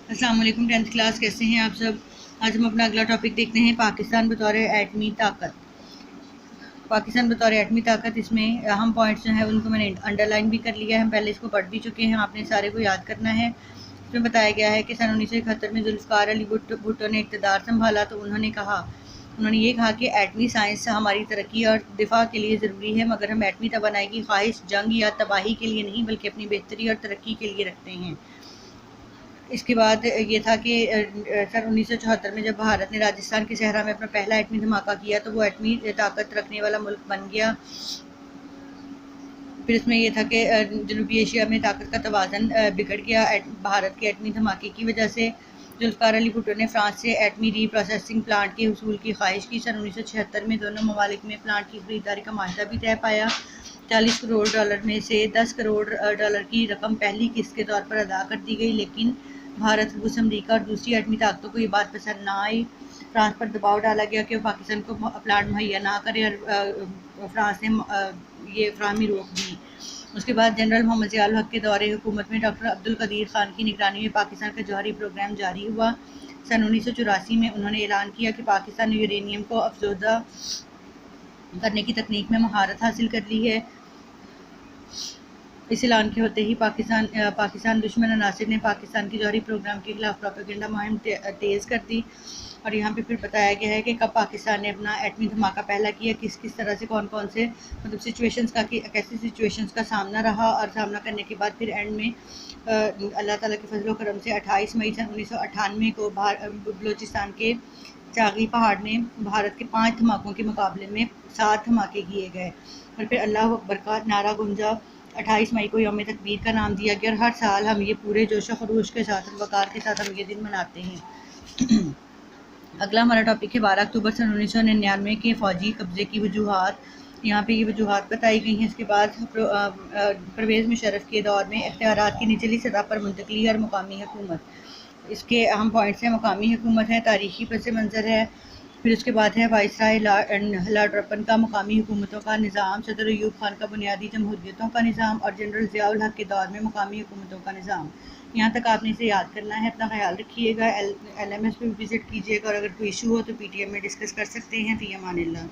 السلام علیکم 10th class, کیسے ہیں آپ سب؟ آج ہم اپنا اگلا ٹاپک دیکھتے ہیں، پاکستان بطور ایٹمی طاقت۔ پاکستان بطور ایٹمی طاقت، اس میں اہم پوائنٹس جو ہیں ان کو میں نے انڈر لائن بھی کر لیا ہے، ہم پہلے اس کو پڑھ بھی چکے ہیں، آپ نے سارے کو یاد کرنا ہے۔ اس میں بتایا گیا ہے کہ سن 1971 میں ذوالفقار علی بھٹو نے اقتدار سنبھالا تو انہوں نے یہ کہا کہ ایٹمی سائنس ہماری ترقی اور دفاع کے لیے ضروری ہے، مگر ہم ایٹمی توانائی کی خواہش جنگ یا تباہی کے لیے نہیں بلکہ اپنی بہتری اور ترقی کے لیے رکھتے ہیں۔ اس کے بعد یہ تھا کہ سن 1974 میں جب بھارت نے راجستھان کے صحرا میں اپنا پہلا ایٹمی دھماکہ کیا تو وہ ایٹمی طاقت رکھنے والا ملک بن گیا۔ پھر اس میں یہ تھا کہ جنوبی ایشیا میں طاقت کا توازن بگڑ گیا بھارت کے ایٹمی دھماکے کی وجہ سے۔ ذوالفقار علی بھٹو نے فرانس سے ایٹمی ری پروسیسنگ پلانٹ کے حصول کی خواہش کی۔ سن 1976 میں دونوں ممالک میں پلانٹ کی خریداری کا معاہدہ بھی طے پایا۔ $40 کروڑ میں سے $10 کروڑ کی رقم پہلی قسط کے طور پر ادا کر دی گئی، لیکن بھارت، روس، امریکہ اور دوسری ایٹمی طاقتوں کو یہ بات پسند نہ آئی۔ فرانس پر دباؤ ڈالا گیا کہ وہ پاکستان کو پلانٹ مہیا نہ کرے اور فرانس نے یہ فراہمی روک دی۔ اس کے بعد جنرل محمد ضیاء الحق کے دور حکومت میں ڈاکٹر عبدالقدیر خان کی نگرانی میں پاکستان کا جوہری پروگرام جاری ہوا۔ سن 1984 میں انہوں نے اعلان کیا کہ پاکستان نے یورینیم کو افزودہ کرنے کی تکنیک میں مہارت حاصل کر لی ہے۔ اس اعلان کے ہوتے ہی پاکستان دشمن عناصر نے پاکستان کے جوہری پروگرام کے خلاف پروپیگنڈا مہم تیز کر دی، اور یہاں پہ پھر بتایا گیا ہے کہ کب پاکستان نے اپنا ایٹمی دھماکہ پہلا کیا، کس طرح سے کون سے کیسی سچویشنز کا سامنا رہا، اور سامنا کرنے کے بعد پھر اینڈ میں اللہ تعالیٰ کے فضل و کرم سے 28 مئی سن 1998 کو بلوچستان کے چاغی پہاڑ میں بھارت کے 5 دھماکوں کے مقابلے میں 7 دھماکے کیے گئے، اور پھر اللہ اکبر کا نعرہ گونجا۔ 28 مئی کو یوم تکبیر کا نام دیا گیا، اور ہر سال ہم یہ پورے جوش و خروش کے ساتھ وقار کے ساتھ ہم یہ دن مناتے ہیں۔ اگلا ہمارا ٹاپک ہے 12 اکتوبر سن 1999 کے فوجی قبضے کی وجوہات۔ یہاں پہ یہ وجوہات بتائی گئی ہیں۔ اس کے بعد پرویز مشرف کے دور میں اختیارات کی نچلی سطح پر منتقلی اور مقامی حکومت۔ اس کے اہم پوائنٹس ہیں: مقامی حکومت ہے، تاریخی پس منظر ہے، پھر اس کے بعد ہے وائسرائے لارڈ رپن کا مقامی حکومتوں کا نظام، صدر ایوب خان کا بنیادی جمہوریتوں کا نظام، اور جنرل ضیاء الحق کے دور میں مقامی حکومتوں کا نظام۔ یہاں تک آپ نے اسے یاد کرنا ہے۔ اپنا خیال رکھیے گا، LMS پہ بھی وزٹ کیجیے گا، اور اگر کوئی ایشو ہو تو PTM میں ڈسکس کر سکتے ہیں۔ فی امان اللہ۔